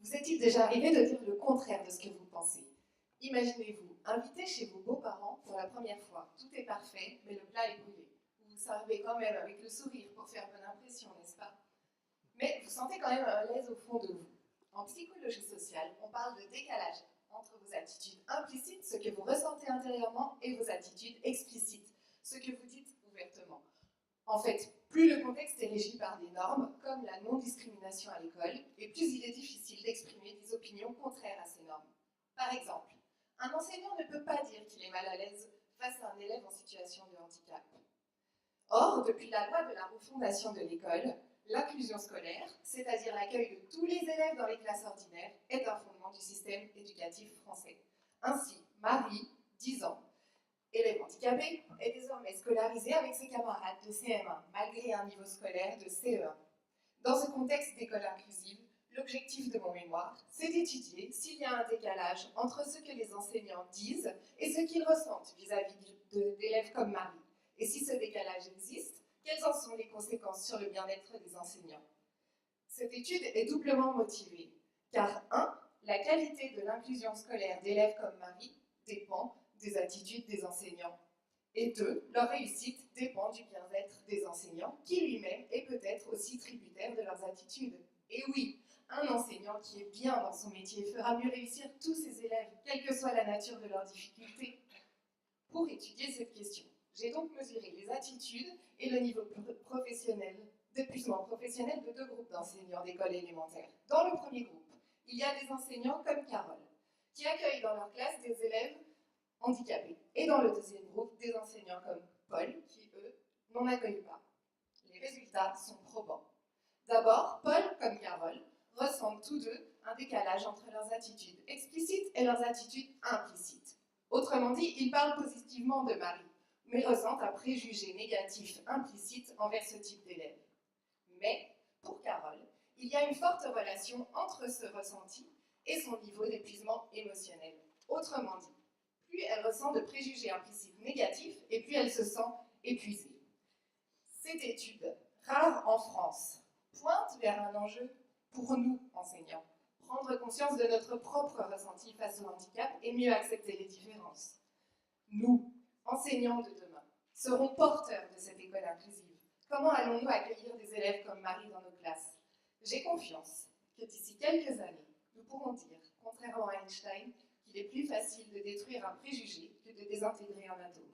Vous est-il déjà arrivé de dire le contraire de ce que vous pensez? Imaginez-vous, invité chez vos beaux-parents pour la première fois. Tout est parfait, mais le plat est brûlé. Vous servez quand même avec le sourire pour faire bonne impression, n'est-ce pas? Mais vous sentez quand même un malaise au fond de vous. En psychologie sociale, on parle de décalage entre vos attitudes implicites, ce que vous ressentez intérieurement, et vos attitudes explicites, ce que vous dites ouvertement. En fait, plus le contexte est régi par des normes, comme la non-discrimination à l'école, et plus il est difficile d'exprimer des opinions contraires à ces normes. Par exemple, un enseignant ne peut pas dire qu'il est mal à l'aise face à un élève en situation de handicap. Or, depuis la loi de la refondation de l'école, l'inclusion scolaire, c'est-à-dire l'accueil de tous les élèves dans les classes ordinaires, est un fondement du système éducatif français. Ainsi, Marie, 10 ans, élève handicapé, est désormais scolarisée avec ses camarades de CM1, malgré un niveau scolaire de CE1. Dans ce contexte d'école inclusive, l'objectif de mon mémoire, c'est d'étudier s'il y a un décalage entre ce que les enseignants disent et ce qu'ils ressentent vis-à-vis d'élèves comme Marie. Et si ce décalage existe, quelles en sont les conséquences sur le bien-être des enseignants? Cette étude est doublement motivée, car 1. La qualité de l'inclusion scolaire d'élèves comme Marie dépend des attitudes des enseignants. Et 2. Leur réussite dépend du bien-être des enseignants, qui lui-même est peut-être aussi tributaire de leurs attitudes. Et oui, un enseignant qui est bien dans son métier fera mieux réussir tous ses élèves, quelle que soit la nature de leurs difficultés. Pour étudier cette question, j'ai donc mesuré les attitudes et le niveau d'épuisement professionnel de 2 groupes d'enseignants d'école élémentaire. Dans le premier groupe, il y a des enseignants comme Carole, qui accueillent dans leur classe des élèves handicapés. Et dans le deuxième groupe, des enseignants comme Paul, qui, eux, n'en accueillent pas. Les résultats sont probants. D'abord, Paul, comme Carole, ressentent tous deux un décalage entre leurs attitudes explicites et leurs attitudes implicites. Autrement dit, ils parlent positivement de Marie, mais ressentent un préjugé négatif implicite envers ce type d'élève. Mais, pour Carole, il y a une forte relation entre ce ressenti et son niveau d'épuisement émotionnel. Autrement dit, plus elle ressent de préjugés implicites négatifs et plus elle se sent épuisée. Cette étude, rare en France, pointe vers un enjeu pour nous, enseignants. Prendre conscience de notre propre ressenti face au handicap et mieux accepter les différences. Nous, enseignants de demain, serons porteurs de cette école inclusive. Comment allons-nous accueillir des élèves comme Marie dans nos classes? J'ai confiance que d'ici quelques années, nous pourrons dire, contrairement à Einstein, qu'il est plus facile de détruire un préjugé que de désintégrer un atome.